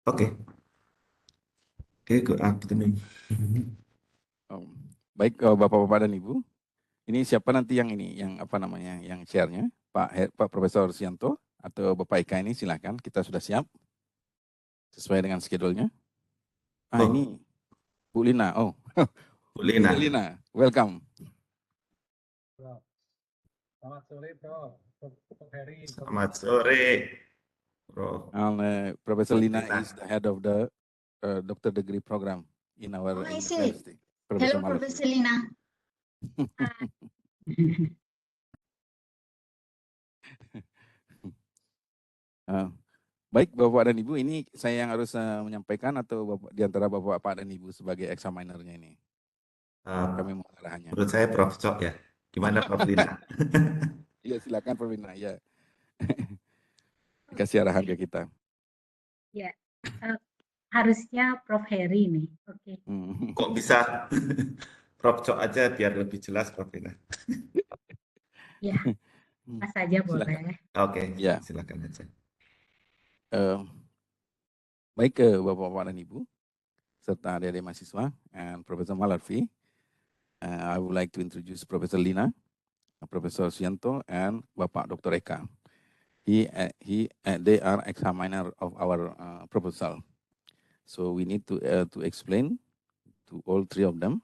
Oke, good afternoon. Baik, Bapak-Bapak dan Ibu, ini siapa nanti yang yang share-nya? Pak Profesor Sianto atau Bapak Eka ini silakan, kita sudah siap sesuai dengan schedule-nya. Ini Bu Lina. Oh, Bu Lina. Bu Lina, welcome. Selamat sore, Prof. Heri. Selamat sore, Prof. Professor Lina is the head of the doctor degree program in our university. Hello, Professor Lina. Baik, Bapak dan Ibu, ini saya yang harus menyampaikan atau di antara Bapak dan Ibu sebagai examinernya ini? Kami mohon arahannya. Menurut saya Prof. Cok ya. Gimana Prof. Lina? Iya, silakan Prof. Lina. Ya. Dikasih arahan ke kita. Ya, harusnya Prof. Heri nih. Oke. Kok bisa Prof. Cok aja biar lebih jelas Prof. Lina? Ya, pas saja boleh. Oke, ya. Silakan aja. Baik ke Bapak-Bapak dan Ibu, serta adik-adik mahasiswa, and Professor Malarfi, I would like to introduce Professor Lina, Professor Sianto, and Bapak Dr. Eka. They are examiner of our proposal. So we need to explain to all three of them.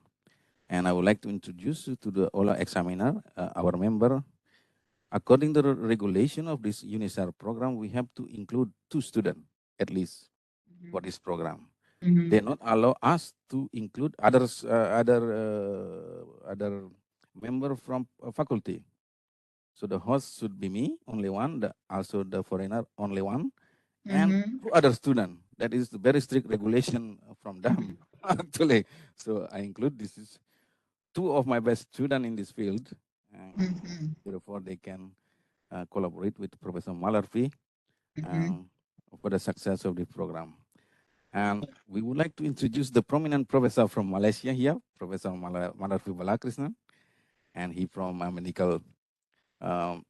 And I would like to introduce you to the OLA examiner, our member. According to the regulation of this UNISAR program, we have to include 2 students at least for this program. They not allow us to include other member from faculty. So the host should be me, only one, also the foreigner, only one, and 2 other students. That is the very strict regulation from them, actually. So I include this is 2 of my best students in this field. Therefore, they can collaborate with Professor Malarfi for the success of the program. And we would like to introduce the prominent professor from Malaysia here, Professor Malarfi Balakrishnan, and he from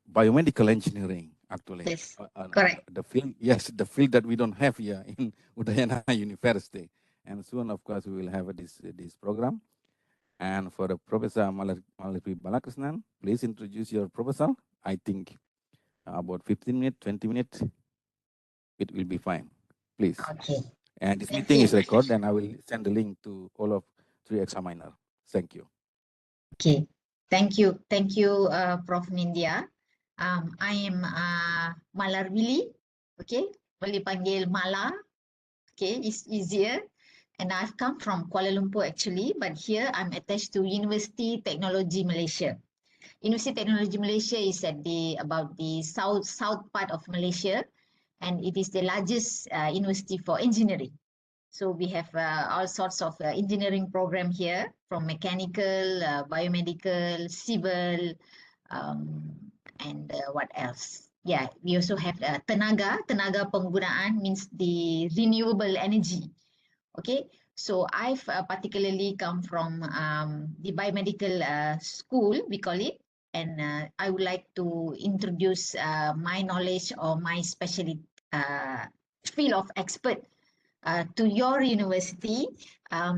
biomedical engineering, actually. Yes, correct. The field that we don't have here in Udayana University. And soon, of course, we will have this program. And for the Professor Malarfi Balakrishnan, please introduce your proposal. I think about 15 minutes, 20 minutes, it will be fine. Please. Okay. And this meeting is recorded, and I will send the link to all of 3 examiners. Thank you. Okay. Thank you, Prof. Nindhia. I am Malar Willy. Okay, boleh panggil Mala. Okay, it's easier. And I've come from Kuala Lumpur actually, but here I'm attached to University Technology Malaysia. University Technology Malaysia is at about the south part of Malaysia, and it is the largest university for engineering. So we have all sorts of engineering program here, from mechanical, biomedical, civil, and what else? Yeah, we also have tenaga penggunaan means the renewable energy. Okay, so I've particularly come from the biomedical school, we call it, and I would like to introduce my knowledge or my specialty field of expert to your university,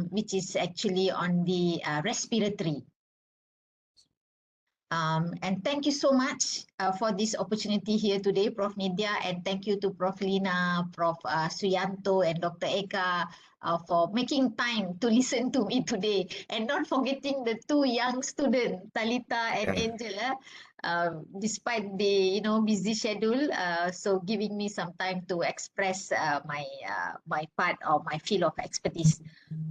which is actually on the respiratory. And thank you so much for this opportunity here today, Prof. Nindhia, and thank you to Prof. Lina, Prof. Suyanto, and Dr. Eka for making time to listen to me today, and not forgetting the 2 young students, Talita and Angela, despite the busy schedule, so giving me some time to express my part or my field of expertise.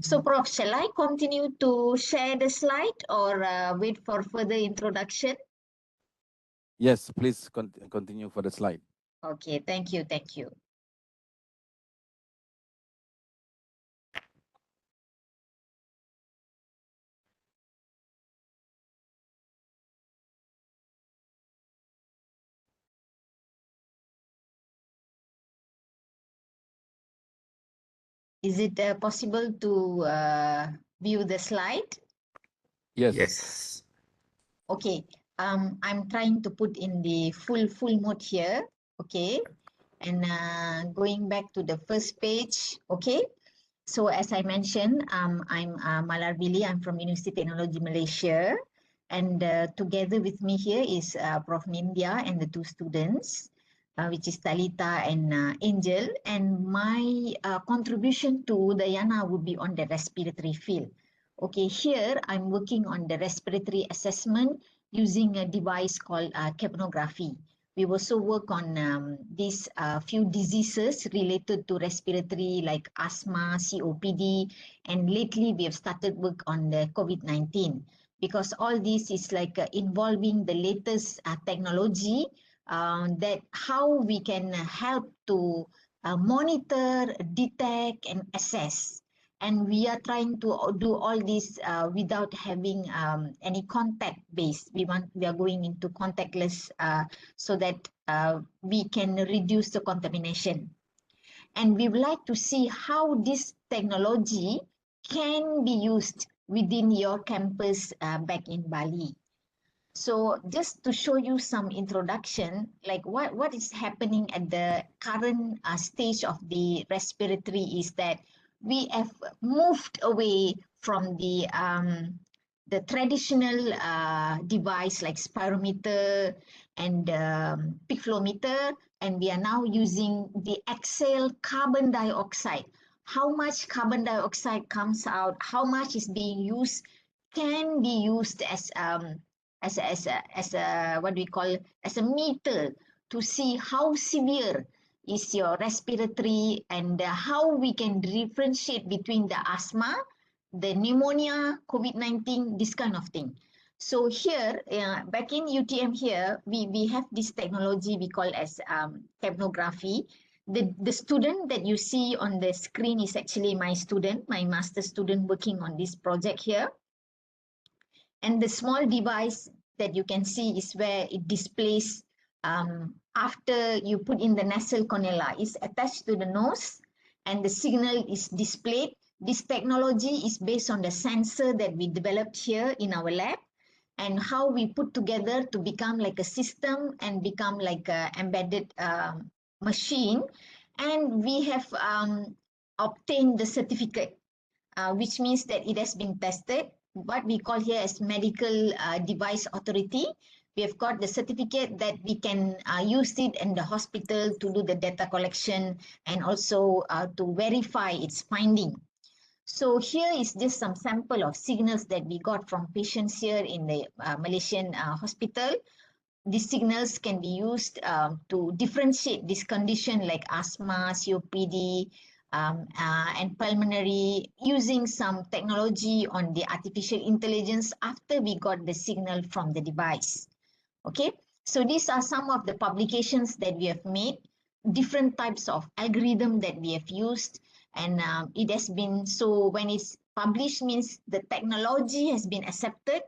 So, Prof, shall I continue to share the slide or wait for further introduction? Yes, please continue for the slide. Okay, thank you. Is it possible to view the slide? Yes. Okay, I'm trying to put in the full mode here. Okay, And going back to the first page, okay. So as I mentioned, I'm Malar Billy. I'm from University Technology Malaysia. And together with me here is Prof. Nindhia and the two students, which is Talita and Angel. And my contribution to the Yana would be on the respiratory field. Okay, here I'm working on the respiratory assessment using a device called capnography. We also work on these few diseases related to respiratory like asthma, COPD, and lately we have started work on the COVID-19 because all this is like involving the latest technology that how we can help to monitor, detect, and assess. And we are trying to do all this without having any contact base. We are going into contactless so that we can reduce the contamination. And we would like to see how this technology can be used within your campus back in Bali. So just to show you some introduction, like what is happening at the current stage of the respiratory is that we have moved away from the traditional device like spirometer and peak flow meter, and we are now using the exhale carbon dioxide. How much carbon dioxide comes out, how much is being used, can be used as what we call as a meter to see how severe is your respiratory and how we can differentiate between the asthma, the pneumonia, COVID-19, this kind of thing. So here, back in UTM here, we have this technology we call as capnography. The student that you see on the screen is actually my student, my master student working on this project here. And the small device that you can see is where it displays after you put in the nasal cannula. It's attached to the nose and the signal is displayed. This technology is based on the sensor that we developed here in our lab and how we put together to become like a system and become like an embedded machine. And we have obtained the certificate, which means that it has been tested, what we call here as medical device authority. We have got the certificate that we can use it in the hospital to do the data collection and also to verify its finding. So here is just some sample of signals that we got from patients here in the Malaysian hospital. These signals can be used to differentiate this condition like asthma, COPD, and pulmonary using some technology on the artificial intelligence after we got the signal from the device. Okay, so these are some of the publications that we have made, different types of algorithm that we have used, and it has been, so when it's published means the technology has been accepted.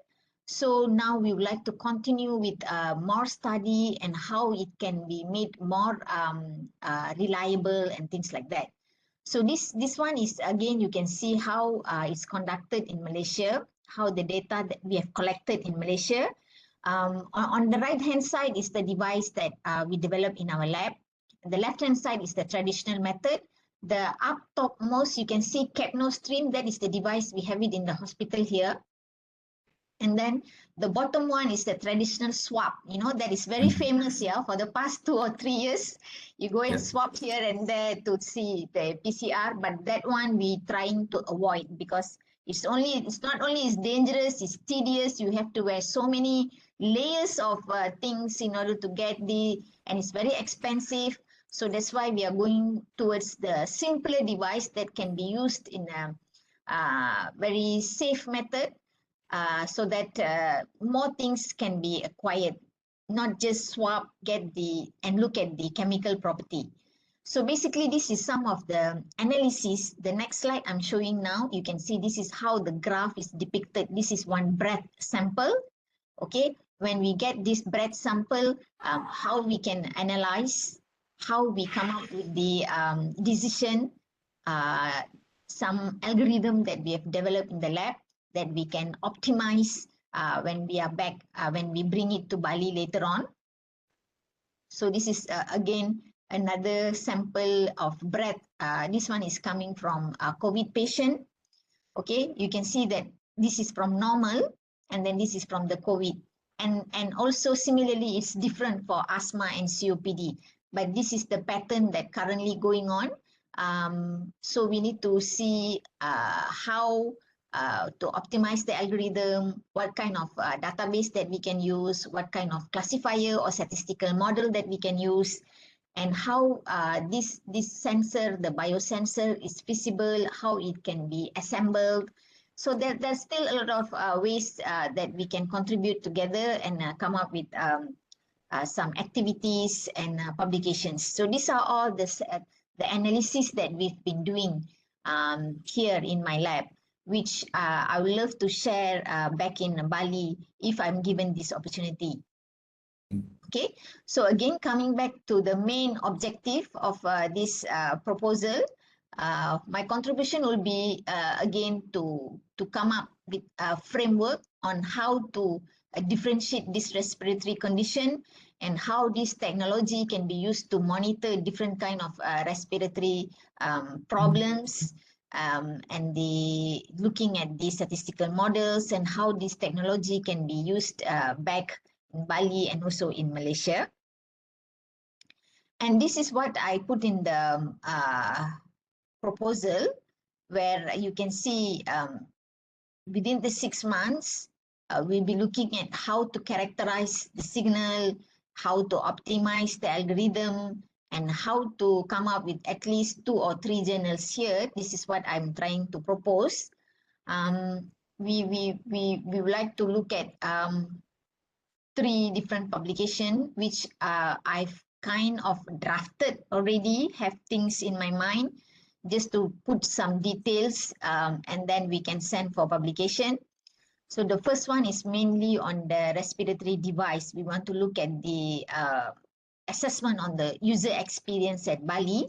So now we would like to continue with more study and how it can be made more reliable and things like that. So this one is, again, you can see how it's conducted in Malaysia, how the data that we have collected in Malaysia. On the right-hand side is the device that we developed in our lab. The left-hand side is the traditional method. The up topmost, you can see CapnoStream, that is the device, we have it in the hospital here. And then the bottom one is the traditional swab, that is very famous here for the past 2 or 3 years. You go and swab here and there to see the PCR, but that one we trying to avoid because it's not only is dangerous, it's tedious. You have to wear so many layers of things in order to get and it's very expensive. So that's why we are going towards the simpler device that can be used in a very safe method. So that more things can be acquired, not just swab, and look at the chemical property. So basically, this is some of the analysis. The next slide I'm showing now, you can see this is how the graph is depicted. This is one breath sample. Okay, when we get this breath sample, how we can analyze, how we come up with the decision, some algorithm that we have developed in the lab that we can optimize when we are back, when we bring it to Bali later on. So this is again another sample of breath. This one is coming from a COVID patient. Okay, you can see that this is from normal, and then this is from the COVID. And also similarly, it's different for asthma and COPD. But this is the pattern that currently going on. So we need to see how to optimize the algorithm, what kind of database that we can use, what kind of classifier or statistical model that we can use, and how this sensor, the biosensor, is feasible, how it can be assembled. So there's still a lot of ways that we can contribute together and come up with some activities and publications. So these are all the analysis that we've been doing here in my lab, which I would love to share back in Bali if I'm given this opportunity. Okay, so again, coming back to the main objective of this proposal, my contribution will be again to come up with a framework on how to differentiate this respiratory condition and how this technology can be used to monitor different kind of respiratory problems, and looking at the statistical models and how this technology can be used back in Bali and also in Malaysia. And this is what I put in the proposal, where you can see within the 6 months, we'll be looking at how to characterize the signal, how to optimize the algorithm, and how to come up with at least 2 or 3 journals here. This is what I'm trying to propose. We would like to look at 3 different publications, which I've kind of drafted already, have things in my mind, just to put some details, and then we can send for publication. So the first one is mainly on the respiratory device. We want to look at the assessment on the user experience at Bali.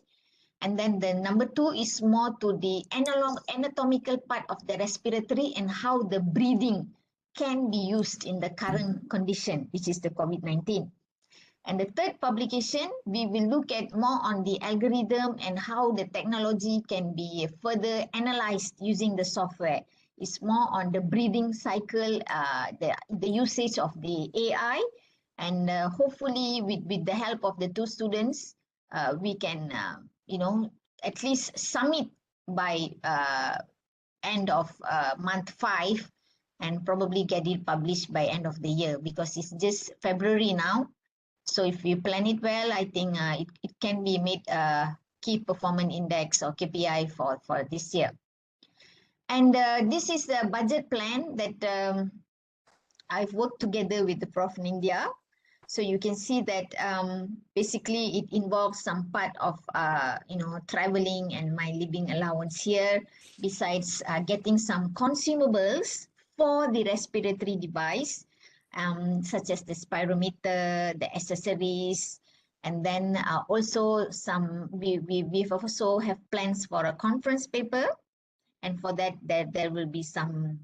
And then the number 2 is more to the anatomical part of the respiratory and how the breathing can be used in the current condition, which is the COVID-19. And the third publication, we will look at more on the algorithm and how the technology can be further analyzed using the software. It's more on the breathing cycle, the usage of the AI, and hopefully with the help of the 2 students, we can, at least submit by end of month 5, and probably get it published by end of the year, because it's just February now. So if we plan it well, I think it can be made a key performance index or KPI for this year. And this is the budget plan that I've worked together with the Prof. Nindhia. So you can see that basically it involves some part of traveling and my living allowance here, besides getting some consumables for the respiratory device, such as the spirometer, the accessories, and then also some we've also have plans for a conference paper, and for that there will be some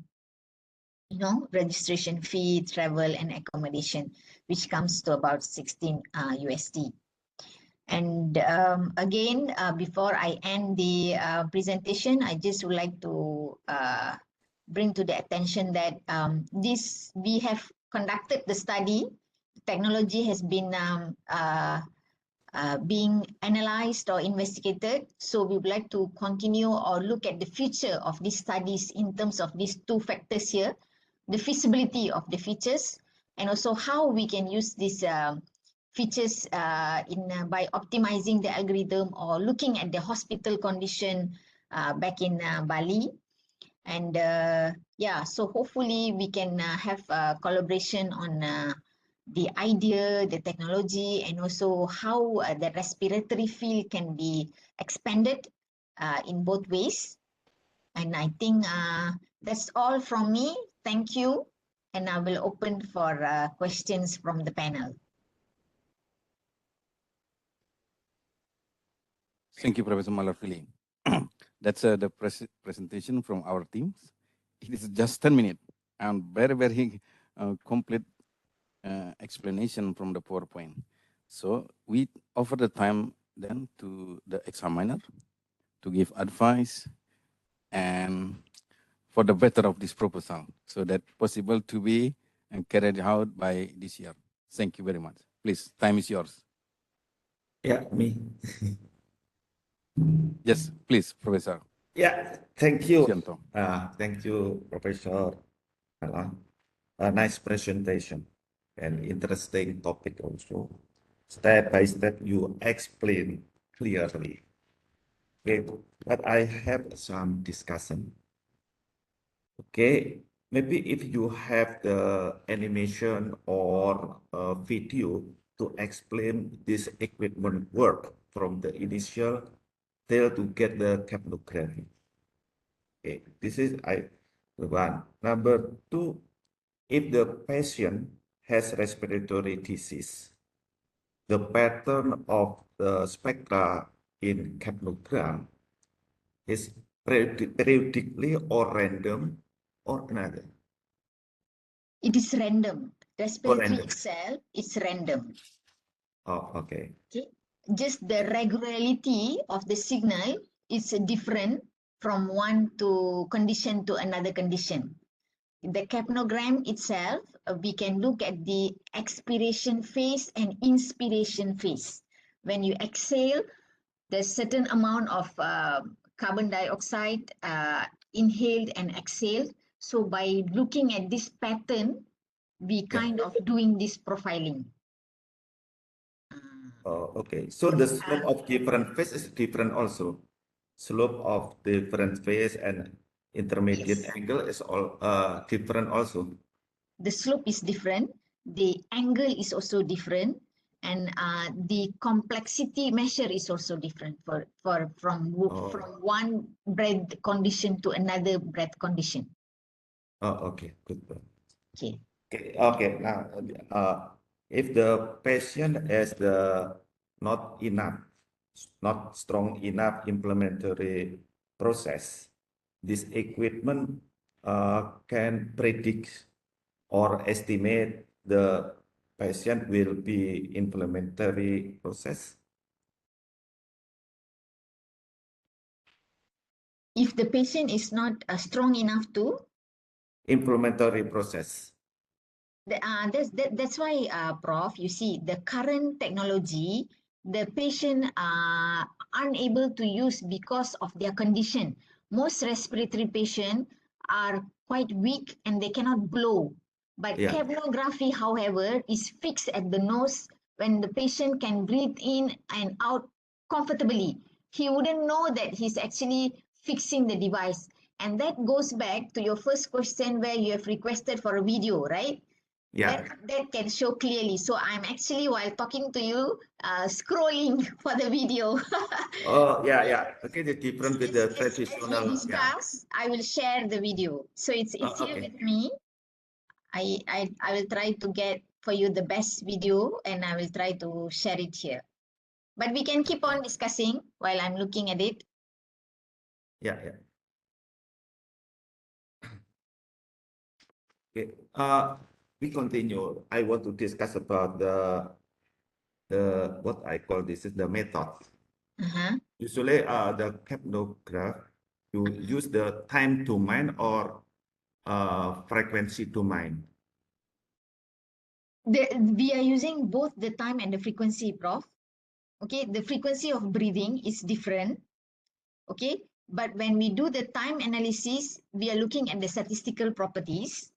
registration fee, travel and accommodation, which comes to about 16 USD. And again, before I end the presentation, I just would like to bring to the attention that we have conducted the study. Technology has been being analyzed or investigated. So we would like to continue or look at the future of these studies in terms of these 2 factors here, the feasibility of the features, and also how we can use these features by optimizing the algorithm or looking at the hospital condition back in Bali. And so hopefully we can have a collaboration on the idea, the technology, and also how the respiratory field can be expanded in both ways. And I think that's all from me. Thank you. And I will open for questions from the panel. Thank you, Professor Malarfili. That's the presentation from our teams. It is just 10 minutes and very, very complete explanation from the PowerPoint. So we offer the time then to the examiner to give advice and for the better of this proposal, so that possible to be carried out by this year. Thank you very much. Please, time is yours. Yeah, me. Yes, please, Professor. Yeah, thank you. Sianto. Thank you, Professor Alan. A nice presentation and interesting topic also. Step by step, you explain clearly. Okay, but I have some discussion. Okay, maybe if you have the animation or a video to explain this equipment work from the initial till to get the capnography. Okay, this is one. Number two, if the patient has respiratory disease, the pattern of the spectra in capnogram is periodically or random or another. It is random. Respiratory random. itself is random. Oh, okay. Okay. Just the regularity of the signal is different from one to condition to another condition. The capnogram itself, we can look at the expiration phase and inspiration phase. When you exhale, there's certain amount of carbon dioxide inhaled and exhaled. So by looking at this pattern, we kind of doing this profiling. Oh, okay. So the slope of different phase is different also. Slope of different phase and intermediate Yes. angle is all different also. The slope is different, the angle is also different, and the complexity measure is also different from one breath condition to another breath condition. Oh, okay, good. Okay. Okay. Now, if the patient has the not strong enough implementary process, this equipment can predict or estimate the patient will be implementary process. If the patient is not strong enough to Implementary process. that's why, Prof, you see, the current technology, the patient are unable to use because of their condition. Most respiratory patients are quite weak and they cannot blow. But Yeah. capnography, however, is fixed at the nose when the patient can breathe in and out comfortably. He wouldn't know that he's actually fixing the device. And that goes back to your first question where you have requested for a video, right? Yeah. That can show clearly. So I'm actually, while talking to you, scrolling for the video. Oh, yeah. Okay, the different with the As traditional. we discuss, I will share the video. So it's here Okay. with me. I will try to get for you the best video and I will try to share it here. But we can keep on discussing while I'm looking at it. Yeah. Okay. We continue. I want to discuss about the what I call this is the method. Usually, the capnograph, you use the time domain or frequency domain. We are using both the time and the frequency, Prof. Okay, the frequency of breathing is different. Okay, but when we do the time analysis, we are looking at the statistical properties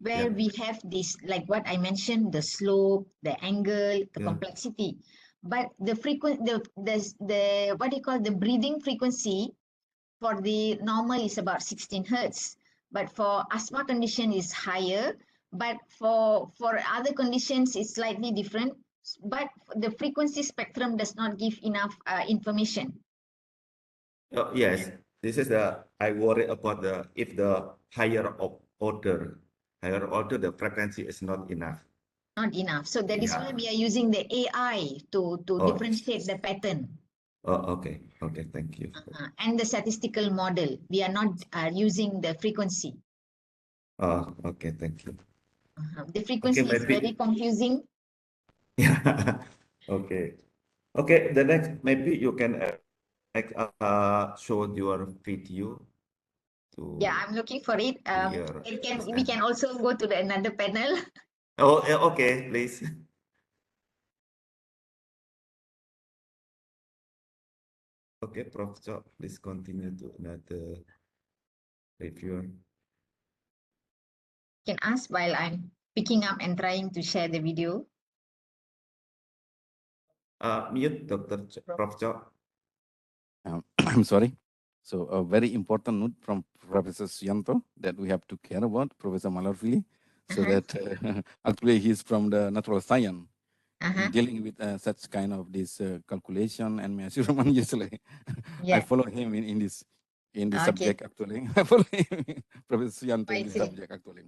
where we have this, like what I mentioned, the slope, the angle, the complexity. But the what do you call the breathing frequency for the normal is about 16 hertz. But for asthma condition is higher. But for other conditions, it's slightly different. But the frequency spectrum does not give enough information. Yes, this is I worry about if the higher order, the frequency is not enough. Not enough. So that is why we are using the AI to differentiate the pattern. Oh, okay. Thank you. And the statistical model. We are not using the frequency. Oh, okay. Thank you. The frequency is very confusing. Yeah. Okay. Okay, the next maybe you can show your video Yeah, to I'm looking for it. clear. We can also go to the another panel. Oh, okay, please. Okay, Prof. Chok, please continue to another reviewer. You can ask while I'm picking up and trying to share the video. Mute, Prof. Chok. I'm sorry. So a very important note from Professor Suyanto that we have to care about, Professor Malarvili, so that actually he's from the natural science. He's dealing with such kind of this calculation and measurement usually. I Yeah. follow him in this Okay. subject actually. I follow him, Professor Suyanto in this subject actually.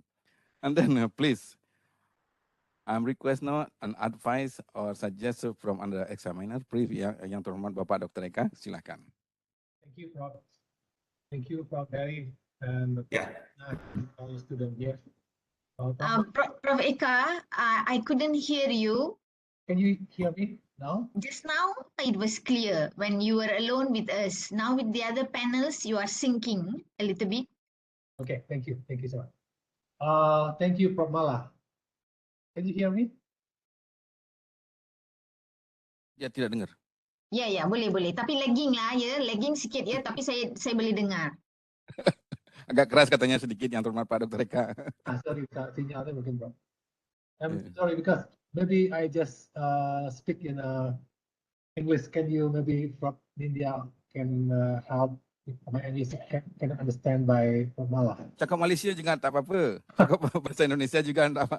And then please, I'm request now an advice or suggestion from under examiner. Please, yang terhormat Bapak Dr. Eka, silakan. Thank you, Prof. Thank you, Prof. Harry, and Yeah. all student here. Prof. Eka, I couldn't hear you. Can you hear me now? Just now, it was clear when you were alone with us. Now with the other panels, you are sinking a little bit. Okay, thank you. Thank you so much. Thank you, Prof. Mala. Can you hear me? Ya, tidak dengar. Ya, boleh. Tapi lagging lah ya, lagging sikit ya, tapi saya boleh dengar. Agak keras katanya sedikit yang terhormat Pak Dr. Eka. Sorry, sinyalnya mungkin, Prof. I'm sorry because maybe I just speak in English. Can you maybe Prof. Nindhia can help if my English can understand by Prof. Mala? Cakap Malaysia juga tak apa-apa. Cakap bahasa Indonesia juga tak apa.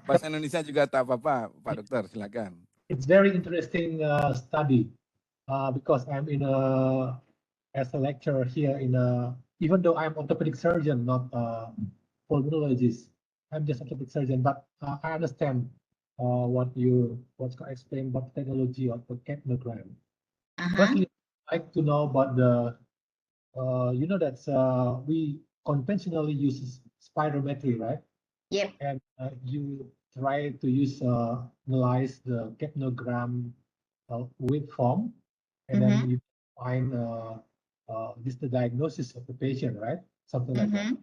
Bahasa Indonesia juga tak apa-apa, Pak Dokter, silakan. It's very interesting study because I'm as a lecturer here even though I'm orthopedic surgeon, not pulmonologist, I'm just orthopedic surgeon, but I understand what's explained about technology of the capnogram. Firstly, I'd like to know about the, that we conventionally use spirometry, right? Yep. And you try to analyze the capnogram waveform, and then you find this the diagnosis of the patient, right? Something like that.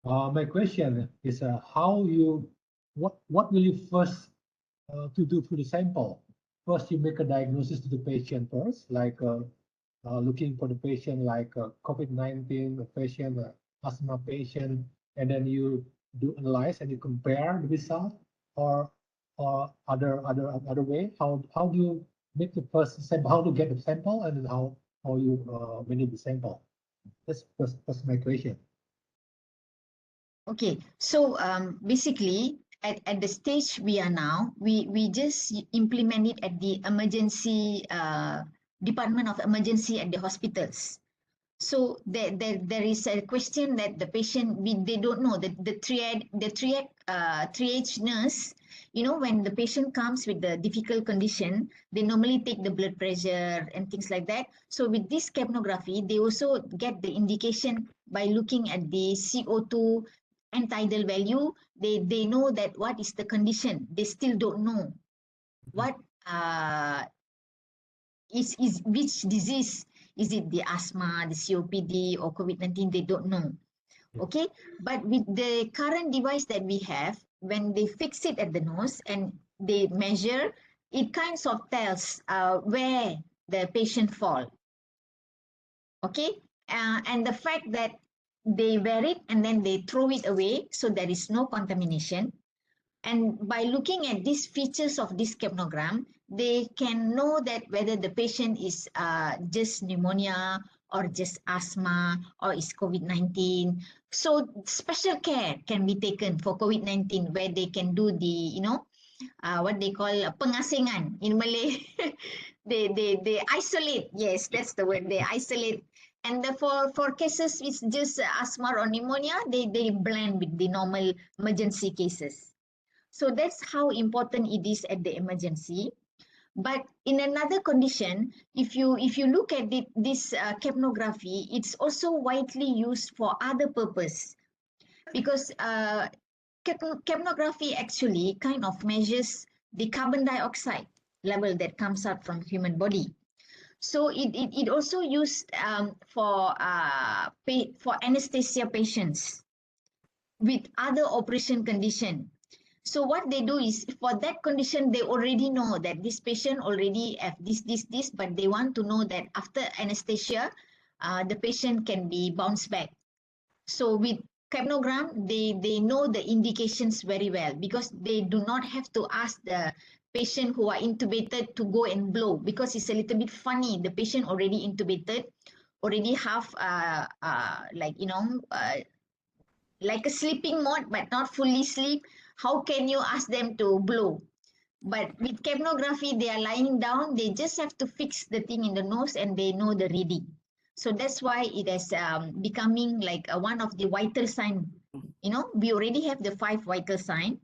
My question is what will you first to do for the sample? First, you make a diagnosis to the patient first, like looking for the patient like COVID-19 patient, asthma patient, and then you do analyze and you compare the result, or other way. How do you make the first sample? How to get the sample, and then how you manage the sample? That's my question. Okay, so basically at the stage we are now, we just implement it at the emergency department of emergency at the hospitals. So there is a question that the patient they don't know the triage nurse, when the patient comes with the difficult condition, they normally take the blood pressure and things like that. So with this capnography, they also get the indication by looking at the CO2 and tidal value. They know that what is the condition. They still don't know what is which disease. Is it the asthma, the COPD, or COVID-19? They don't know. Okay, but with the current device that we have, when they fix it at the nose and they measure, it kind of tells where the patient fall. Okay, and the fact that they wear it and then they throw it away, so there is no contamination. And by looking at these features of this capnogram, they can know that whether the patient is just pneumonia or just asthma or is COVID-19. So special care can be taken for COVID-19, where they can do the, what they call pengasingan in Malay. they isolate. Yes, that's the word. They isolate. And for cases it's just asthma or pneumonia, they blend with the normal emergency cases. So that's how important it is at the emergency. But in another condition, if you look at this capnography, it's also widely used for other purpose, because capnography actually kind of measures the carbon dioxide. level that comes out from human body. So it also used for anesthesia patients with other operation condition. So what they do is for that condition, they already know that this patient already have this, but they want to know that after anesthesia, the patient can be bounced back. So with capnogram, they know the indications very well because they do not have to ask the patient who are intubated to go and blow because it's a little bit funny. The patient already intubated, already have like a sleeping mode, but not fully sleep. How can you ask them to blow? But with capnography, they are lying down. They just have to fix the thing in the nose and they know the reading. So that's why it is becoming like one of the vital sign. You know, we already have the 5 vital sign.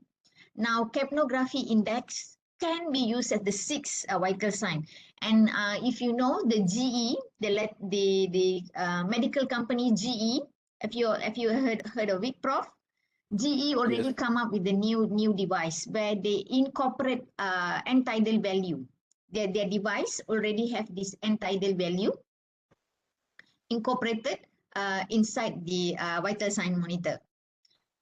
Now, capnography index can be used as the 6th vital sign. And if you know the GE, the medical company GE, have you heard of it, Prof? GE already Yes. come up with a new device where they incorporate end-tidal value. Their device already have this end-tidal value incorporated inside the vital sign monitor.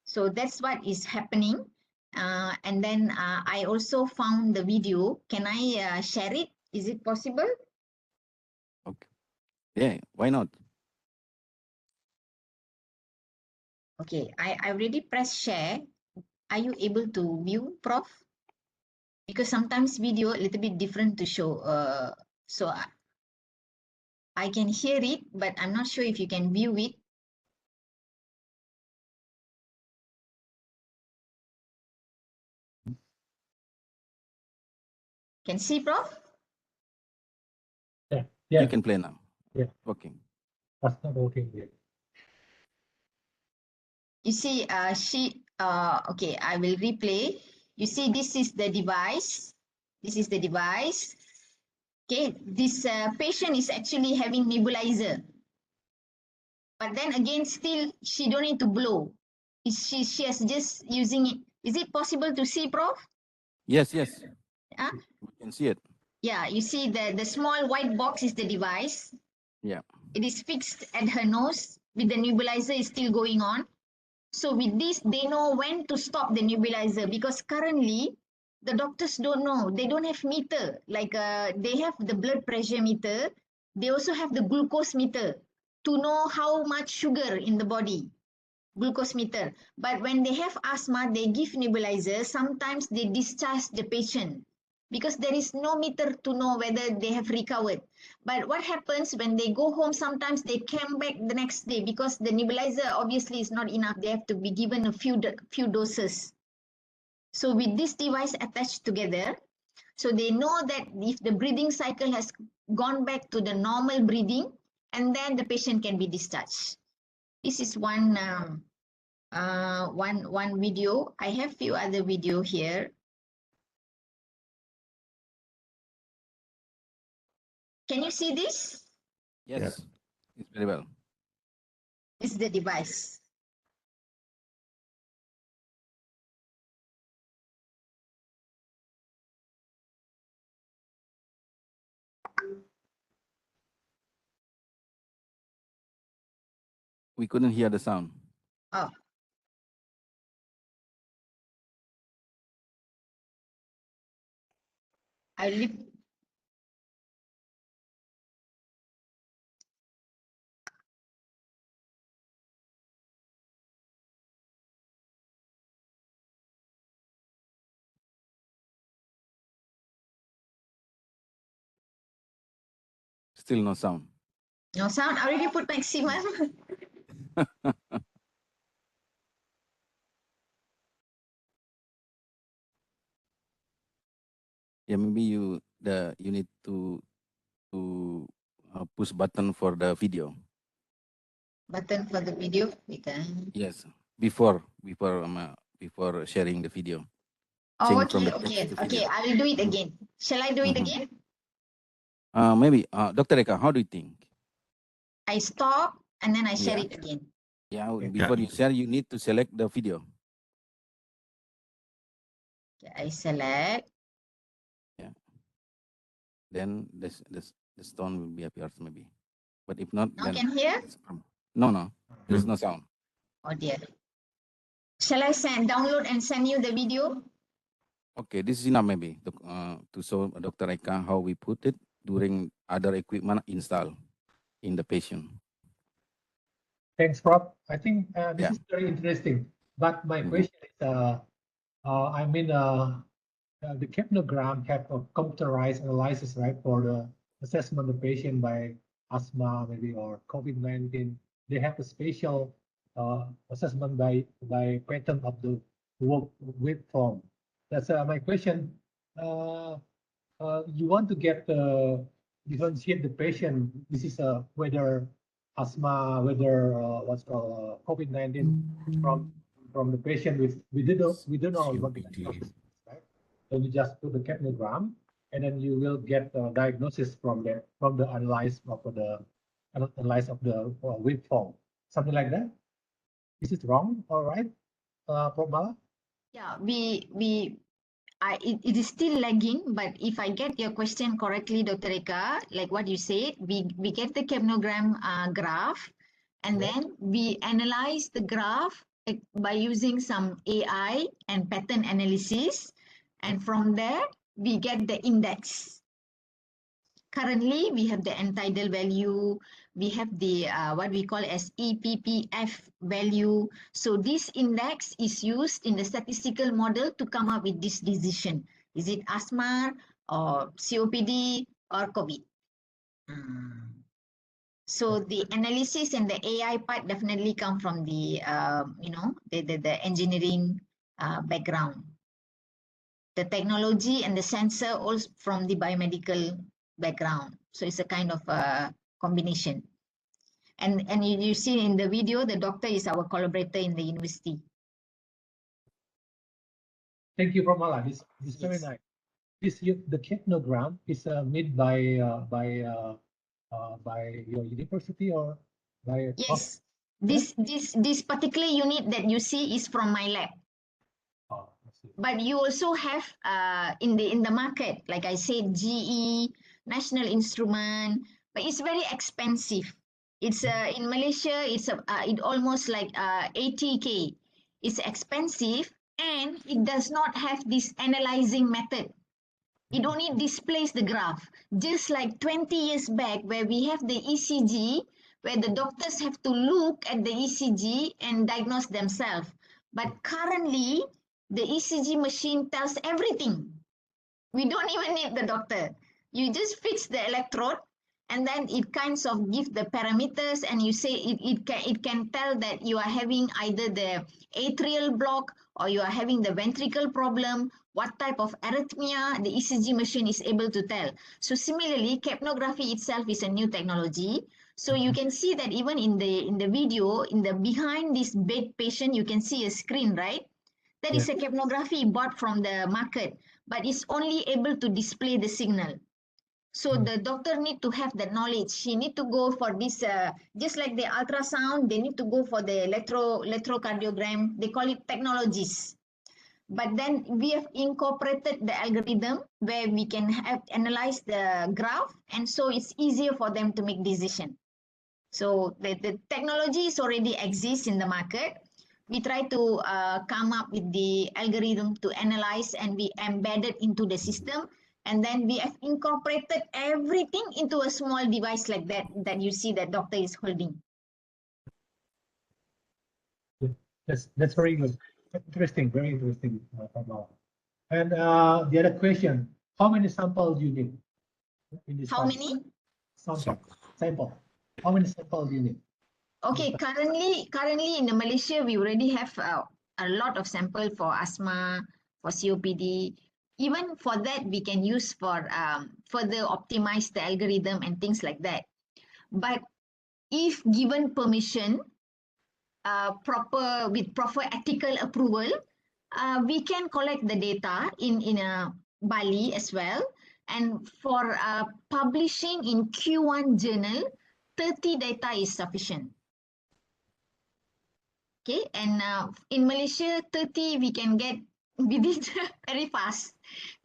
So that's what is happening. And then I also found the video. Can I share it? Is it possible? Okay. Yeah. Why not? Okay, I already pressed share. Are you able to view, Prof? Because sometimes video a little bit different to show. So I can hear it, but I'm not sure if you can view it. Can see, Prof? Yeah. You Yeah. can play now. Yeah. Okay. That's not working yet. You see, okay, I will replay. You see, this is the device. This is the device. Okay, this patient is actually having nebulizer. But then again, still, she don't need to blow. She has just using it. Is it possible to see, Prof? Yes. Yes. Uh, We can see it. yeah, you see the small white box is the device. Yeah. It is fixed at her nose with the nebulizer is still going on. So with this, they know when to stop the nebulizer because currently the doctors don't know. They don't have meter. Like they have the blood pressure meter. They also have the glucose meter to know how much sugar in the body, glucose meter. But when they have asthma, they give nebulizer. Sometimes they discharge the patient because there is no meter to know whether they have recovered. But what happens when they go home, sometimes they come back the next day because the nebulizer obviously is not enough. They have to be given a few doses. So with this device attached together, so they know that if the breathing cycle has gone back to the normal breathing, and then the patient can be discharged. This is one video. I have few other video here. Can you see this? Yes. It's very well. This is the device. We couldn't hear the sound. Oh. I leave. Still no sound. No sound. I already put maximum. Yeah, maybe you need to push button for the video. Button for the video. Wait, Yes, before sharing the video. Oh, Change from okay, the text okay, to okay. video. I will do it again. Shall I do it again? Maybe, Dr. Eka, how do you think? I stop and then I share Yeah. it again. Yeah, before you share, you need to select the video. Okay, I select. Yeah. then the stone will be appears maybe. But if not, Now then can hear? no, there's no sound. Oh dear. Shall I download and send you the video? Okay, this is enough maybe to show Dr. Eka how we put it during other equipment install in the patient. Thanks, Prof. I think this Yeah. is very interesting. But my question is, the capnogram have a computerized analysis, right, for the assessment of the patient by asthma, maybe, or COVID-19. They have a special assessment by pattern of the waveform. That's my question. You want to get differentiate the patient. This is whether asthma, whether what's called COVID-19 from the patient with we don't know what the diagnosis is, right? So you just put the capnogram, and then you will get the diagnosis from the analysis of the waveform, something like that. Is it wrong? All right, Prof. Mala? Yeah, it is still lagging, but if I get your question correctly, Dr. Eka, like what you said, we get the capnogram graph, and then we analyze the graph by using some AI and pattern analysis, and from there we get the index. Currently, we have the end-tidal value, we have the what we call as EPPF value. So this index is used in the statistical model to come up with this decision. Is it asthma or COPD or COVID? So the analysis and the AI part definitely come from the the engineering background. The technology and the sensor also from the biomedical background. So it's a kind of a combination. And you see in the video, the doctor is our collaborator in the university. Thank you, Prof. Mala. This is very nice. The capnogram is made by your university or by Yes, this particular unit that you see is from my lab. Oh, I see. But you also have in the market, like I said, GE, National Instrument, but it's very expensive. It's in Malaysia, it almost like 80K. It's expensive, and it does not have this analyzing method. It only displays the graph. Just like 20 years back, where we have the ECG, where the doctors have to look at the ECG and diagnose themselves. But currently, the ECG machine tells everything. We don't even need the doctor. You just fix the electrode, and then it kinds of give the parameters, and you say it can tell that you are having either the atrial block or you are having the ventricle problem, what type of arrhythmia the ECG machine is able to tell. So similarly, capnography itself is a new technology. So you can see that even in the video, in the behind this bed patient, you can see a screen, right? That is a capnography bought from the market, but it's only able to display the signal. So the doctor need to have the knowledge. He need to go for this, just like the ultrasound, they need to go for the electrocardiogram. They call it technologies. But then we have incorporated the algorithm where we can have analyze the graph, and so it's easier for them to make decision. So the technologies already exist in the market. We try to come up with the algorithm to analyze, and we embed it into the system. And then we have incorporated everything into a small device like that you see that doctor is holding. That's very good. Interesting, very interesting. And the other question: how many samples do you need in this? How many? Sample. How many samples do you need? Okay, currently in Malaysia, we already have a lot of sample for asthma, for COPD. Even for that, we can use for further optimize the algorithm and things like that. But if given permission, with proper ethical approval, we can collect the data in Bali as well. And for publishing in Q1 journal, 30 data is sufficient. Okay, and in Malaysia, 30 we can get within very fast.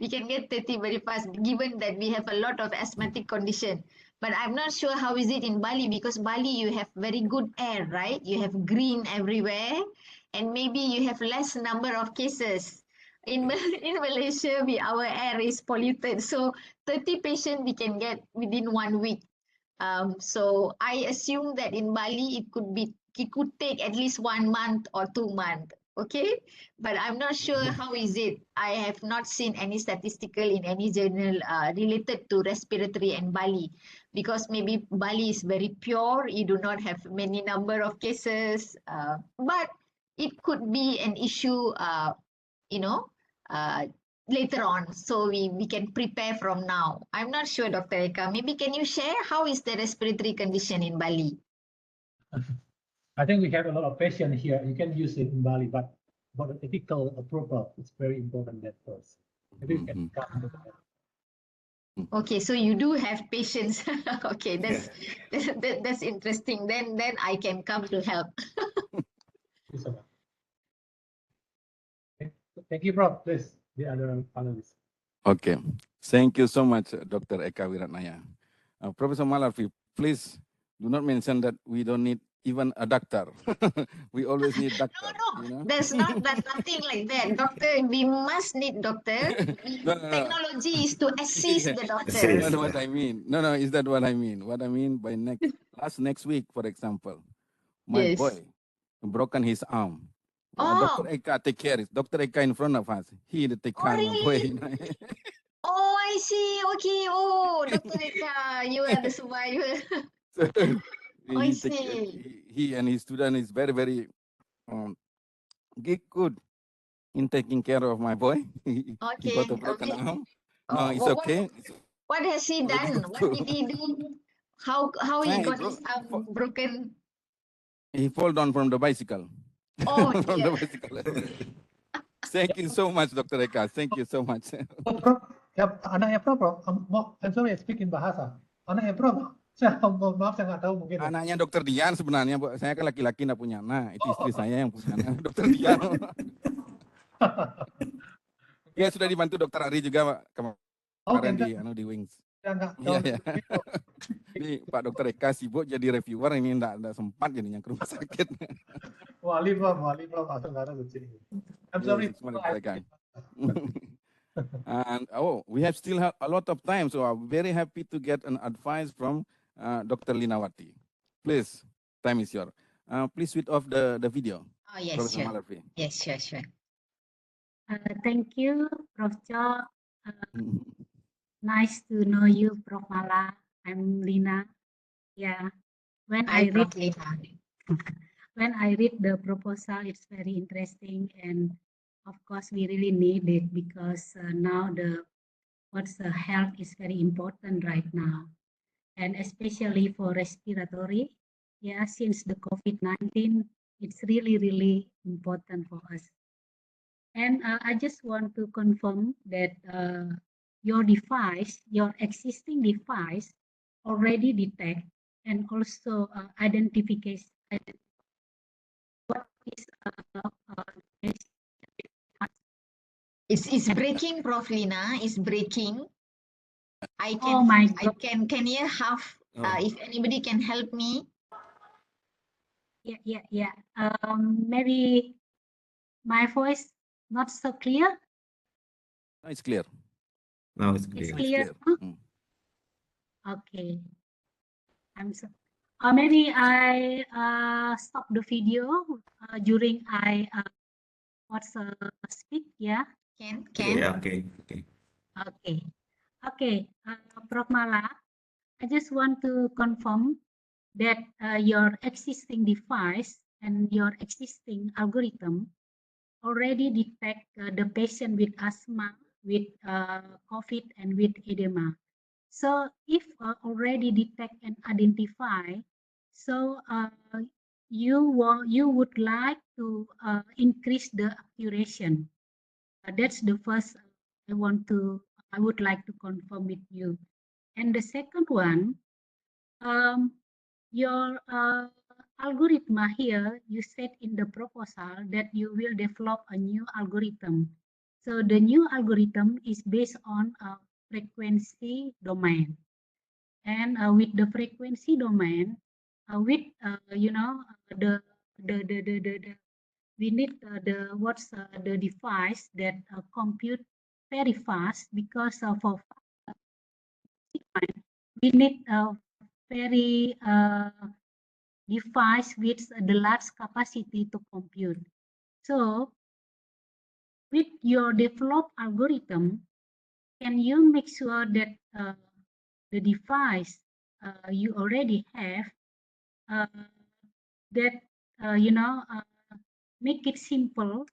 We can get 30 very fast, given that we have a lot of asthmatic condition. But I'm not sure how is it in Bali, because Bali you have very good air, right? You have green everywhere, and maybe you have less number of cases. In in Malaysia, our air is polluted, so 30 patients we can get within 1 week. So I assume that in Bali it could take at least 1 month or 2 months. Okay, but I'm not sure how is it. I have not seen any statistical in any journal related to respiratory and Bali, because maybe Bali is very pure. You do not have many number of cases, but it could be an issue. You know, uh, later on, so we can prepare from now. I'm not sure, Dr. Eka. Maybe can you share how is the respiratory condition in Bali? I think we have a lot of patients here. You can use it in Bali, but for the ethical approval, it's very important that first. Maybe we can come to that. Okay, so you do have patients. Okay, that's interesting. Then I can come to help. Thank you so much. Thank you, Prof. Please, the other panelists. Okay. Thank you so much, Dr. Eka Wiratnaya. Professor Malarvi, please do not mention that we don't need even a doctor. We always need doctor. No, You know? there's nothing like that. Doctor, we must need doctor. No, no, no. Technology is to assist Yeah. the doctor. That's what I mean. No, no, is that what I mean? What I mean by next week, for example, my Yes. boy broken his arm. Oh, Dr. Eka take care. Dr. Eka in front of us. He take oh care of my boy. really? Oh, I see. Okay. Oh, Dr. Eka, you are the survivor. So, I he take see. he and his student is very very um, good in taking care of my boy. He got Okay. a broken Okay. arm. No, Oh, it's okay. It's what has he already done? good What to. did he do? How he Fine, got bro. his arm broken? He fall down from the bicycle. Oh From dear. the bicycle. Thank you so much, Dr. Eka. Thank you so much. Oh, Prof, ya, anaknya Prof, I'm sorry, I speak in bahasa. Anaknya Prof, saya mohon maaf, saya nggak tahu mungkin. Anaknya Dokter Dian sebenarnya, Bu. Saya kan laki-laki nggak punya anak. Itu istri saya yang punya anak. Dokter Dian. Ya sudah dibantu Dokter Ari juga kemarin di Wings. Iya ya. Ini Pak Dokter Eka sibuk jadi reviewer, ini enggak sempat jadinya ke rumah sakit. Wali Prof, langsung ke sini. I'm sorry. Dokter Eka. And we have still have a lot of time, so I'm very happy to get an advice from Dr. Linawati. Please, time is yours. Please switch off the video. Oh yes, Professor sure. Malarvi. Yes, sure. Thank you, Prof. Jo. Nice to know you, Prof. Mala. I'm Lina. Yeah, when Hi, I read Prof. Lina. when I read the proposal, it's very interesting, and of course we really need it because now what's the health is very important right now, and especially for respiratory. Yeah, since the COVID-19, it's really important for us. And I just want to confirm that your device, your existing device, already detect and also identification. What is It's breaking, Prof. Lina. It's breaking. I oh my I God. can hear half. If anybody can help me. Yeah. Maybe my voice not so clear. No, it's clear. Now it's It's clear. clear. Okay. I'm so. Maybe I stop the video during I speak. Yeah. Can. Yeah, okay. Okay. Prof. Mala, I just want to confirm that your existing device and your existing algorithm already detect the patient with asthma, with COVID, and with edema. So if already detect and identify, so you would like to increase the accuracy. That's the first I would like to confirm with you. And the second one, your algorithm here, you said in the proposal that you will develop a new algorithm So the new algorithm is based on a frequency domain. And with the frequency domain, with the we need the device that compute very fast, because for we need a very device with the large capacity to compute. So with your developed algorithm, can you make sure that the device you already have that make it simple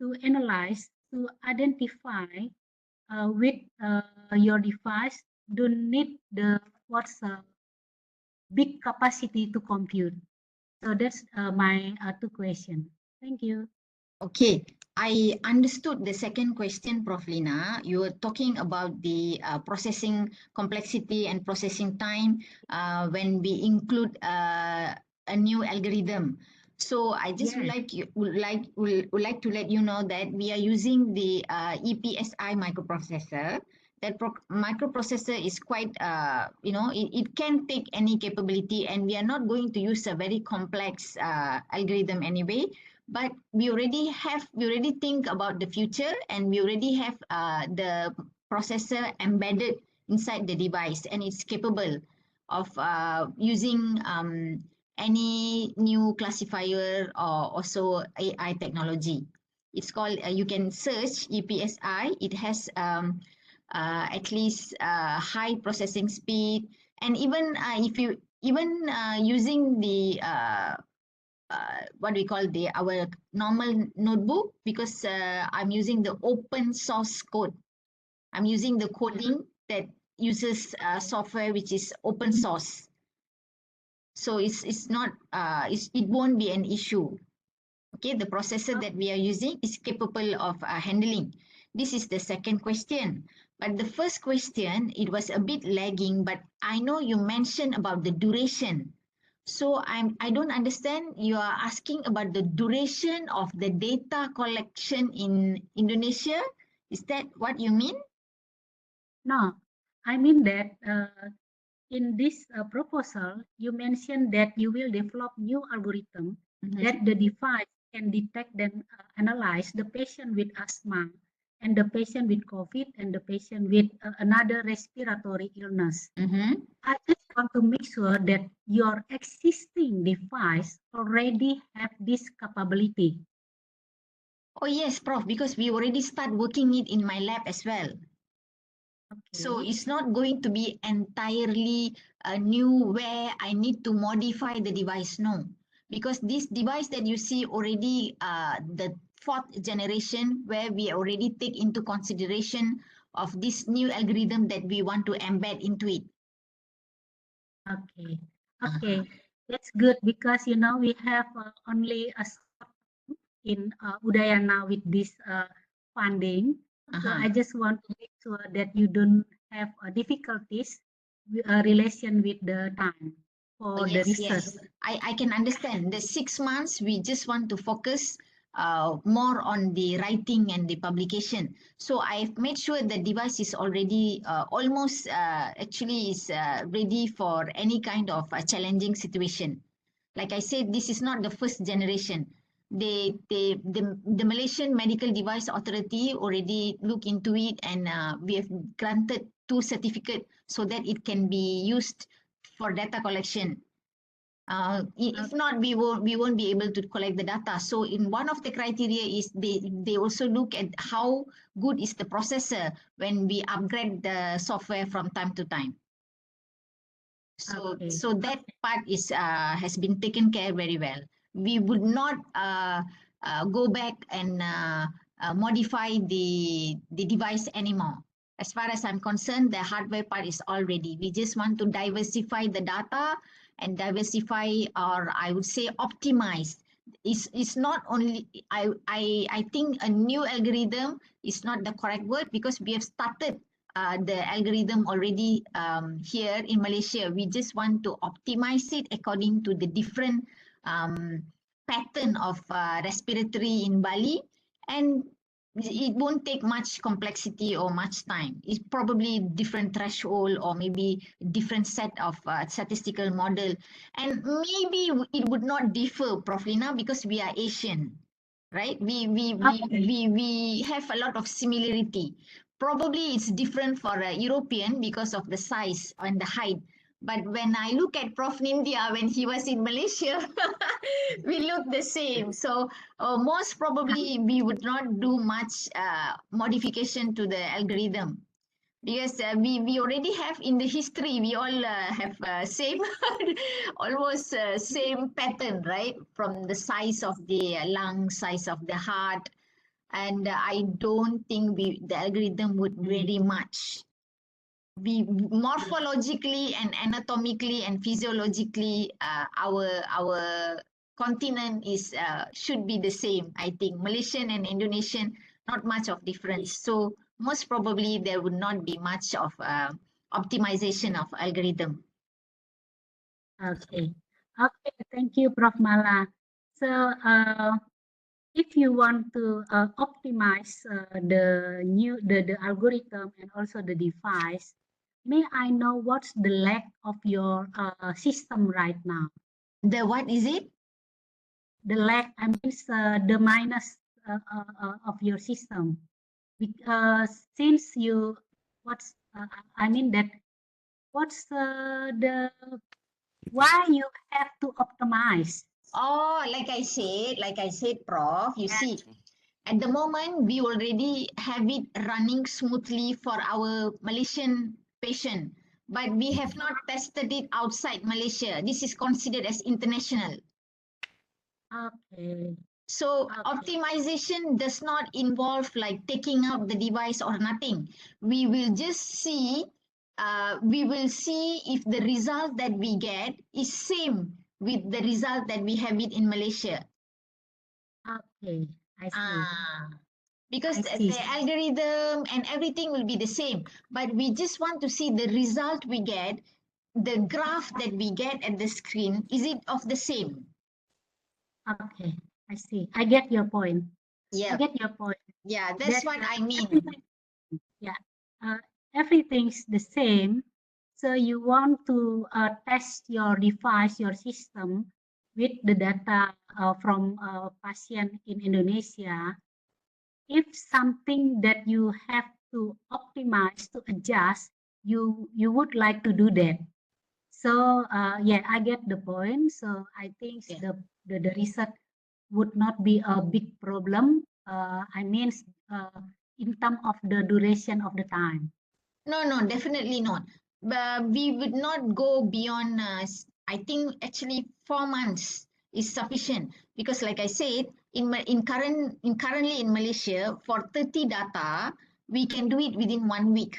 to analyze, to identify with your device don't need the big capacity to compute. So that's my two questions. Thank you. Okay, I understood the second question, Prof. Lina. You were talking about the processing complexity and processing time when we include a new algorithm. So I just would like to let you know that we are using the EPSI microprocessor. That microprocessor is quite, it can take any capability, and we are not going to use a very complex algorithm anyway. But we already think about the future, and we already have the processor embedded inside the device, and it's capable of using any new classifier or also AI technology. It's called, you can search EPSI. It has at least high processing speed, and even if you using the what we call our normal notebook, because I'm using the open source code. I'm using the coding that uses software which is open source. So it's not it won't be an issue. Okay, the processor that we are using is capable of handling. This is the second question. But the first question, it was a bit lagging, but I know you mentioned about the duration. So I don't understand. You are asking about the duration of the data collection in Indonesia. Is that what you mean? No, I mean that in this proposal, you mentioned that you will develop new algorithm that the device can detect and analyze the patient with asthma and the patient with COVID and the patient with another respiratory illness. I just want to make sure that your existing device already have this capability. Oh yes, Prof, because we already start working it in my lab as well. Okay. So it's not going to be entirely new where I need to modify the device. No, because this device that you see already, the fourth generation, where we already take into consideration of this new algorithm that we want to embed into it. Okay. Okay. That's good, because we have only a in Udayana with this funding. So I just want to make sure that you don't have difficulties relation with the time for the research. Yes. I can understand. The 6 months, we just want to focus more on the writing and the publication. So I've made sure the device is already almost actually is ready for any kind of challenging situation. Like I said, this is not the first generation. The Malaysian Medical Device Authority already look into it, and we have granted 2 certificates so that it can be used for data collection. If not, we won't be able to collect the data. So in one of the criteria is they also look at how good is the processor when we upgrade the software from time to time. So that part is has been taken care very well. We would not go back and modify the device anymore. As far as I'm concerned, the hardware part is all ready. We just want to diversify the data and diversify, or I would say optimize. It's not only, I think a new algorithm is not the correct word, because we have started the algorithm already here in Malaysia. We just want to optimize it according to the different pattern of respiratory in Bali. And it won't take much complexity or much time. It's probably different threshold or maybe different set of statistical model. And maybe it would not differ, Prof. Lina, because we are Asian, right? We have a lot of similarity. Probably it's different for a European because of the size and the height. But when I look at Prof. Nindhia when he was in Malaysia, we look the same. So most probably we would not do much modification to the algorithm because we already have in the history, we all have same, almost same pattern, right? From the size of the lung, size of the heart. And I don't think the algorithm would vary much. We morphologically and anatomically and physiologically our continent is should be the same. I think Malaysian and Indonesian not much of difference, so most probably there would not be much of optimization of algorithm. Okay. Okay, thank you, Prof. Mala. So if you want to optimize the algorithm and also the device, may I know what's the lag of your system right now? The what is it? The lag, I mean, the minus of your system. Because since you, I mean that, what's the why you have to optimize? Oh, like I said, Prof, you see, at the moment, we already have it running smoothly for our Malaysian patient, but we have not tested it outside Malaysia. This is considered as international. Okay. So Okay. optimization does not involve like taking out the device or nothing. We will just see, we will see if the result that we get is same with the result that we have it in Malaysia. Okay, I see. Because I see. the algorithm and everything will be the same, but we just want to see the result we get, the graph that we get at the screen, is it of the same? Okay, I see. I get your point. Yeah. I get your point. Yeah, that's what I mean. Yeah, everything's the same. So you want to test your device, your system with the data from patient in Indonesia. If something that you have to optimize, to adjust, you would like to do that. So yeah, I get the point. So I think the research would not be a big problem. I mean, in terms of the duration of the time. No, definitely not. But we would not go beyond, I think actually 4 months is sufficient because like I said, currently in Malaysia, for 30 data, we can do it within 1 week.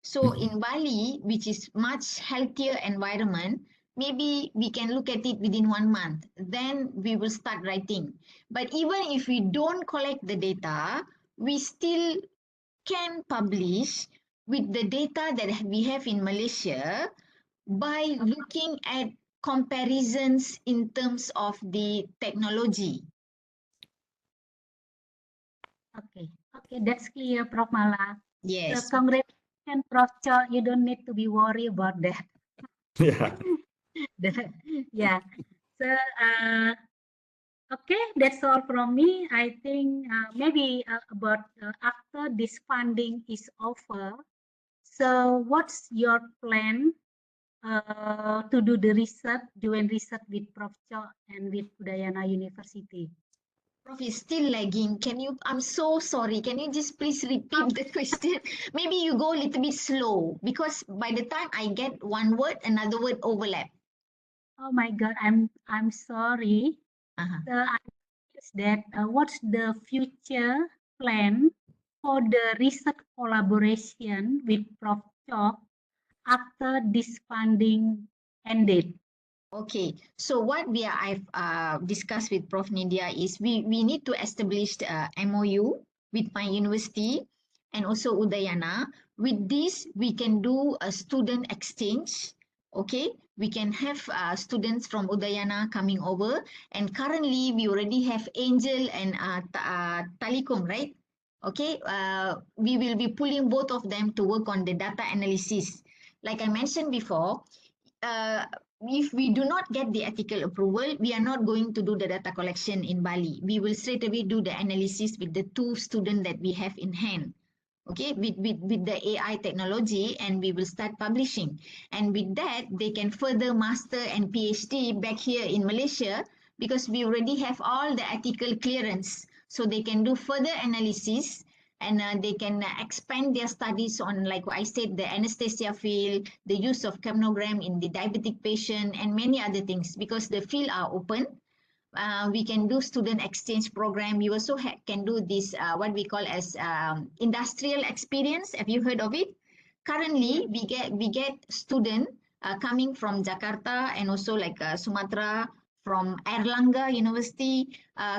So in Bali, which is much healthier environment, maybe we can look at it within 1 month. Then we will start writing. But even if we don't collect the data, we still can publish with the data that we have in Malaysia by looking at comparisons in terms of the technology. Okay, that's clear, Prof. Mala. Yes. So congratulations, Prof. Cho. You don't need to be worried about that. Yeah. Yeah. So okay, that's all from me. I think maybe about after this funding is over. So what's your plan to do the research, doing research with Prof. Cho and with Udayana University? Prof is still lagging. I'm so sorry. Can you just please repeat the question? Maybe you go a little bit slow because by the time I get one word, another word overlap. Oh my God, I'm sorry. So I guess that what's the future plan for the research collaboration with Prof. Cho after this funding ended? Okay, so what I've discussed with Prof. Nindhia is we need to establish MOU with my university and also Udayana. With this, we can do a student exchange. Okay, we can have students from Udayana coming over, and currently we already have Angel and Talikum, right? Okay, we will be pulling both of them to work on the data analysis. Like I mentioned before, uh, if we do not get the ethical approval, we are not going to do the data collection in Bali. We will straight away do the analysis with the 2 students that we have in hand. Okay, with the AI technology, and we will start publishing. And with that, they can further master and PhD back here in Malaysia, because we already have all the ethical clearance. So they can do further analysis, and they can expand their studies on, like I said, the anesthesia field, the use of capnogram in the diabetic patient, and many other things, because the field are open. We can do student exchange program. We also can do this, what we call as industrial experience. Have you heard of it? Currently, we get student coming from Jakarta, and also like Sumatra, from Erlangga University,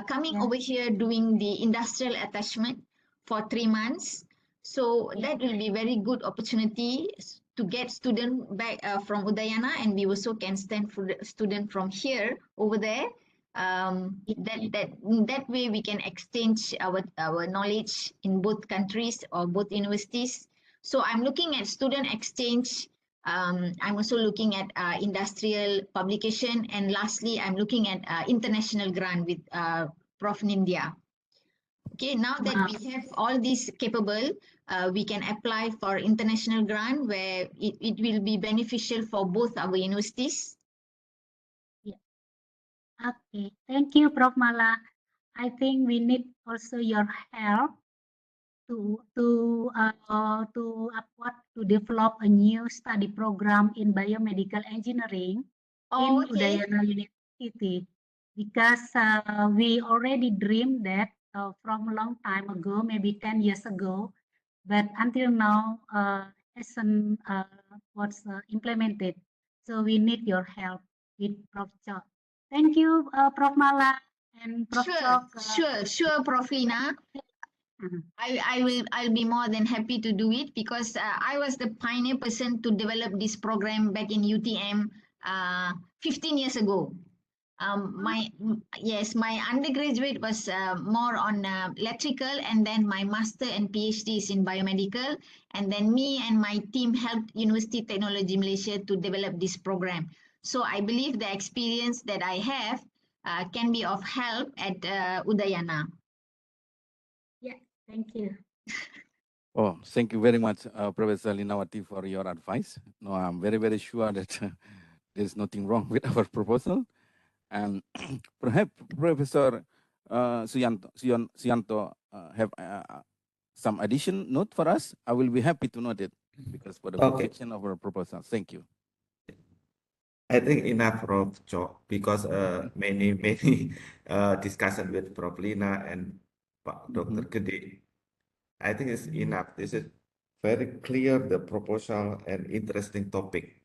coming over here doing the industrial attachment for 3 months. So that will be very good opportunity to get student back from Udayana, and we also can send for the student from here over there. That way we can exchange our knowledge in both countries or both universities. So I'm looking at student exchange. I'm also looking at industrial publication, and lastly, I'm looking at international grant with Prof. Nindhia. Okay, now that we have all these capable, we can apply for international grant, where it will be beneficial for both our universities. Okay, thank you, Prof. Mala. I think we need also your help to develop a new study program in biomedical engineering in Udayana University, because we already dreamed that from a long time ago, maybe 10 years ago, but until now hasn't was implemented. So we need your help with Prof. Chok. Thank you, Prof. Mala and Prof. Chok. Sure, Prof. Lina. I'll be more than happy to do it, because I was the pioneer person to develop this program back in UTM 15 years ago. My undergraduate was more on electrical, and then my master and PhD is in biomedical, and then me and my team helped University Technology Malaysia to develop this program. So I believe the experience that I have can be of help at Udayana. Yeah, thank you. Oh, thank you very much, Professor Linawati, for your advice. No, I'm very, very sure that there's nothing wrong with our proposal. And perhaps Professor Suyanto have some addition note for us. I will be happy to note it, because for the perfection of our proposal. Thank you. I think enough, Prof. Chok, because many discussion with Prof. Lina and Dr. Gede. I think it's enough. This is very clear, the proposal and interesting topic.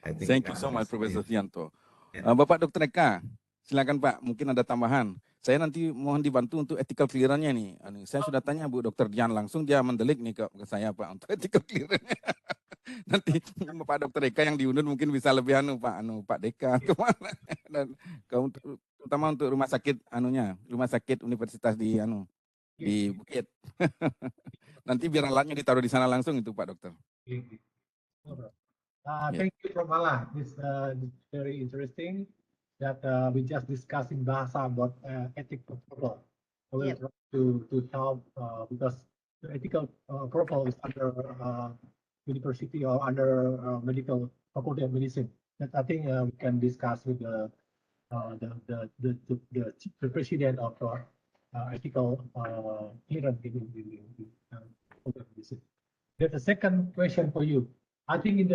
I think Thank you so much, enough. Professor Suyanto. Yeah. Bapak Dr. Eka, silakan Pak, mungkin ada tambahan. Saya nanti mohon dibantu untuk ethical clearance-nya nih. Saya sudah tanya Bu Dr. Dian langsung, dia mendelik nih ke saya Pak untuk ethical clearance-nya. Nanti Pak Dr. Eka yang diundur mungkin bisa lebih Pak Deka kemana, dan terutama untuk rumah sakit rumah sakit universitas di Bukit. Nanti biar alatnya ditaruh di sana langsung itu Pak Dokter. Thank you, Prof. Mala. This is very interesting that we just discussing bahasa about ethical protocol. I will try to help because the ethical protocol is under university or under medical faculty of medicine. That I think we can discuss with the president of ethical clearance in faculty of medicine. There's a second question for you. I think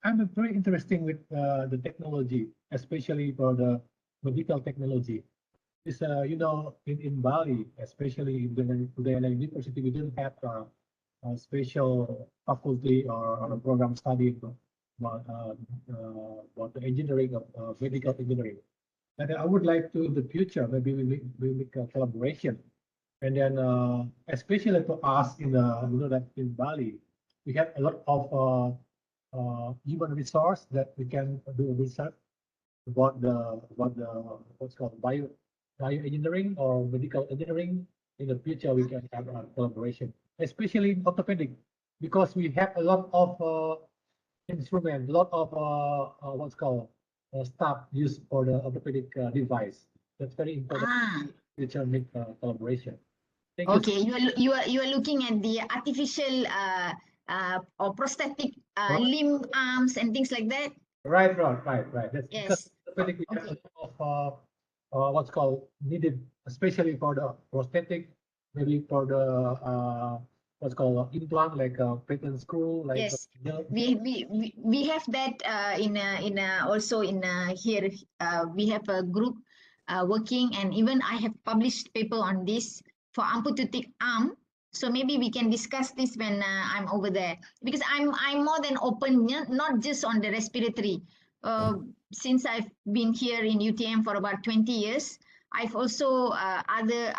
I'm very interested with the technology, especially for the medical technology. It's in Bali, especially in the Udayana University, we don't have a special faculty or a program study about the engineering of medical engineering. And I would like to, in the future, maybe we make a collaboration, and then especially for us that in Bali, we have a lot of human resource that we can do research about the what's called bioengineering or medical engineering in the future we can have a collaboration, especially in orthopedic, because we have a lot of instrument, lot of what's called stuff used for the orthopedic device. That's very important. Ah, Future make collaboration. Thank you. okay. You are looking at the artificial or prosthetic Right. limb, arms, and things like that. Right. That's because Yes. orthopedic we have Okay. a lot of what's called needed, especially for the prosthetic, maybe for the what's called implant, like a patent screw, like Yes. nail. We have that also in here we have a group working, and even I have published paper on this for amputatic arm. So maybe we can discuss this when I'm over there, because I'm more than open, not just on the respiratory. Since I've been here in UTM for about 20 years, I've also other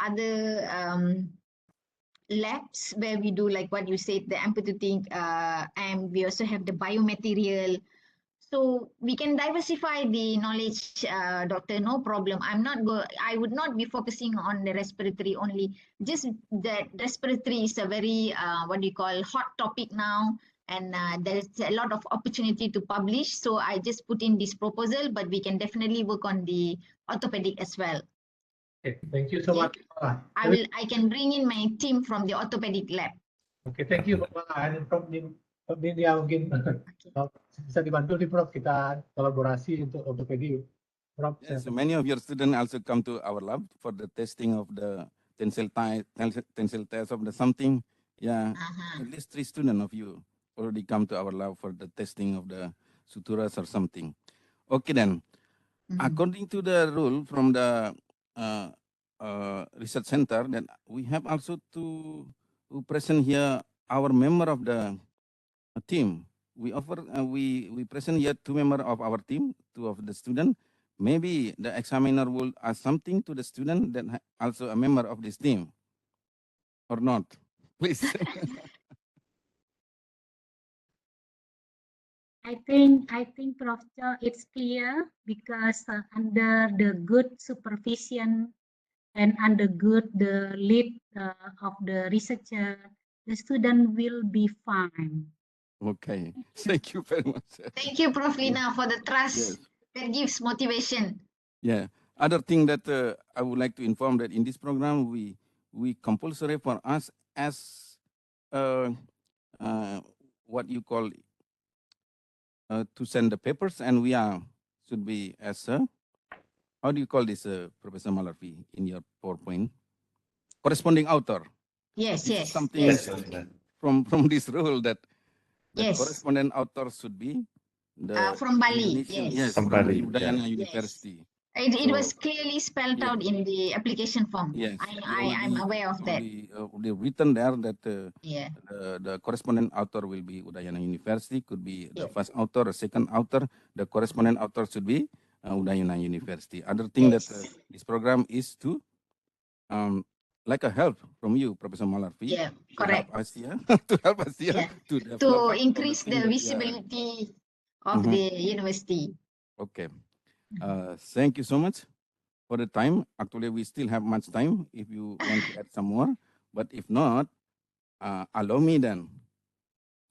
labs where we do like what you said, the amputating, and we also have the biomaterial. So we can diversify the knowledge, doctor, no problem. I would not be focusing on the respiratory only. Just that respiratory is a very, what do you call, hot topic now. And there's a lot of opportunity to publish. So I just put in this proposal, but we can definitely work on the orthopedic as well. Okay, thank you so Okay. much. I can bring in my team from the orthopedic lab. Oke, thank you Bapak. And Prof Nindhia mungkin bisa dibantu nih Prof, kita kolaborasi untuk ortopedi. Prof, Yes, so many of your students also come to our lab for the testing of the tensile test of the something. Yeah, at least 3 students of you already come to our lab for the testing of the suturas or something. Okay then, according to the rule from the research center, that we have also to present here our member of the team. We offer we present here 2 members of our team, 2 of the student. Maybe the examiner will ask something to the student that also a member of this team, or not? Please. I think Prof. Cho, it's clear because under the good supervision and under good the lead of the researcher, the student will be fine. Okay, thank you very much. Thank you, Prof. Lina, for the trust Yes. that gives motivation. Yeah. Other thing that I would like to inform that in this program we compulsory for us as what you call to send the papers, and we are should be as how do you call this, Professor Malarfi, in your PowerPoint? Corresponding author. Yes, This is yes, something yes, from this rule that the yes. correspondent author should be the From Bali, Indonesian, yes. from Bali, Udayana yeah. University. It was So, clearly spelled yes. out in the application form. Yes, I'm aware of that. already written there that Yeah. the correspondent author will be Udayana University, could be the Yeah. first author or second author. The correspondent author should be Udayana University. Other thing that Yes. this program is to like a help from you, Professor Malarfi, Yeah, to correct. help us here, to help us here Yeah. to develop To all increase things the that, visibility of Mhm. the university. Okay. Thank you so much for the time. Actually, we still have much time if you want to add some more. But if not, allow me then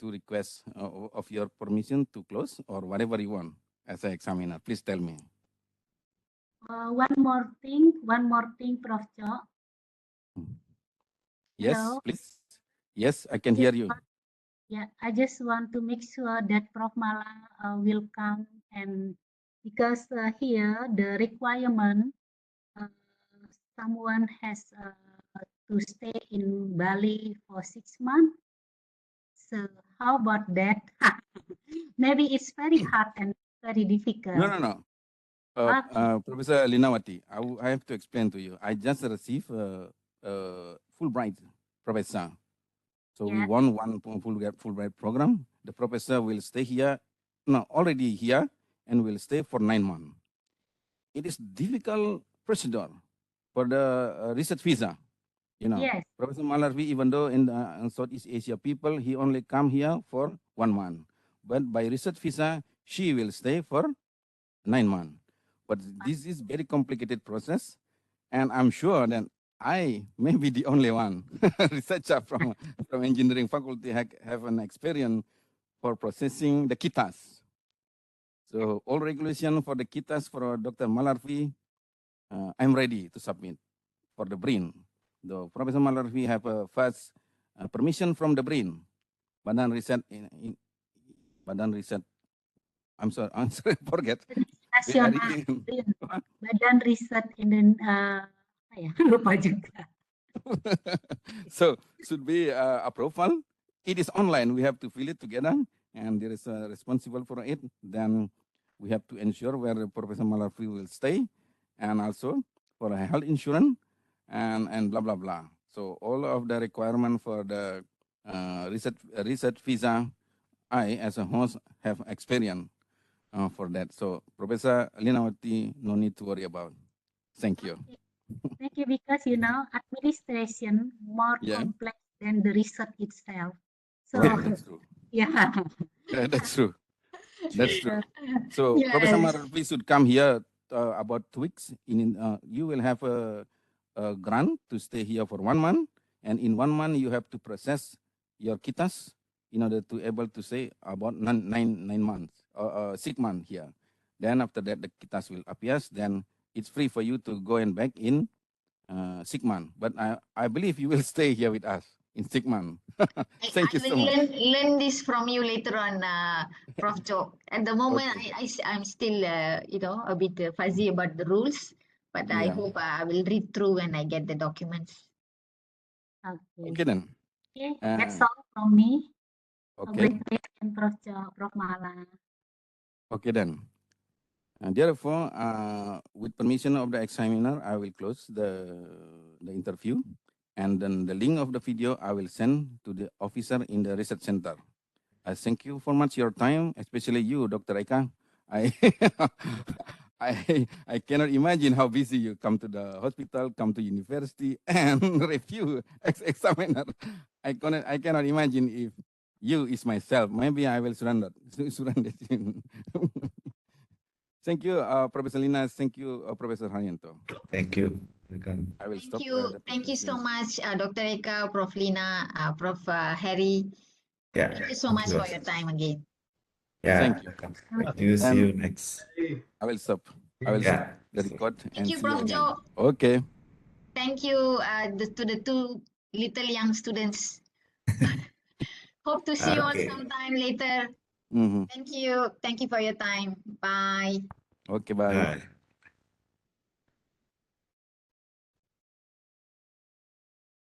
to request of your permission to close or whatever you want as an examiner. Please tell me. One more thing, Prof. Cho. Yes, Hello. please. Yes, I can hear you. Yeah, I just want to make sure that Prof. Mala will come, and because here the requirement someone has to stay in Bali for 6 months. So how about that? Maybe it's very hard and very difficult. No. Okay. Professor Linawati, I have to explain to you. I just received Fulbright professor. So we Yeah. won one Fulbright program. The professor will stay here, no, already here, and will stay for 9 months. It is difficult procedure for the research visa. You know, Yes. Professor Malarvi, even though in Southeast Asia people, he only come here for 1 month. But by research visa, she will stay for 9 months. But this is very complicated process. And I'm sure that I may be the only one researcher from engineering faculty have an experience for processing the kitas. So all regulation for the kitas for Dr. Malarvi, I'm ready to submit for the BRIN. The Professor Malarvi have a first permission from the BRIN, Badan Riset Badan Riset. I'm sorry, forget. Nasional Badan Riset Indonesia, lupa juga. So should be approval. It is online. We have to fill it together, and there is a responsible for it. Then we have to ensure where Professor Malarvi will stay, and also for a health insurance, and blah blah blah. So all of the requirement for the research visa, I as a host have experience for that. So Professor Linawati, no need to worry about. Thank you. Thank you, because administration more complex than the research itself. So that's true. Yeah. That's true. That's true. So Professor Malarvi should come here about 2 weeks. You will have a grant to stay here for 1 month, and in 1 month you have to process your kitas in order to able to say about 9 months or 6 months here. Then after that the kitas will appear. Then it's free for you to go and back in 6 months. But I believe you will stay here with us in 6 months. Thank you so much. Learn this from you later on, Prof. Jo. At the moment, Okay. I'm still, a bit fuzzy about the rules, but I hope I will read through when I get the documents. Okay then. Okay, that's all from me. Okay. Congratulations, Prof. Jo, Prof. Mala. Okay then. Therefore, with permission of the examiner, I will close the interview, and then the link of the video I will send to the officer in the research center. I thank you for much your time, especially you, Dr. Eka. I cannot imagine how busy you come to the hospital, come to university, and review examiner. I cannot imagine if you is myself. Maybe I will surrender. Thank you, Professor Lina. Thank you, Professor Haryanto. Thank you. I will stop. Thank you so much, Dr. Eka, Prof. Lina, Prof. Harry. Yeah. Thank you so much for your time again. Yeah. Thank you. See you next. I will stop. I will stop the record. Thank you, see Prof. again. Jo. Okay. Thank you to the 2 little young students. Hope to see you all sometime later. Thank you. Thank you for your time. Bye. Okay, bye.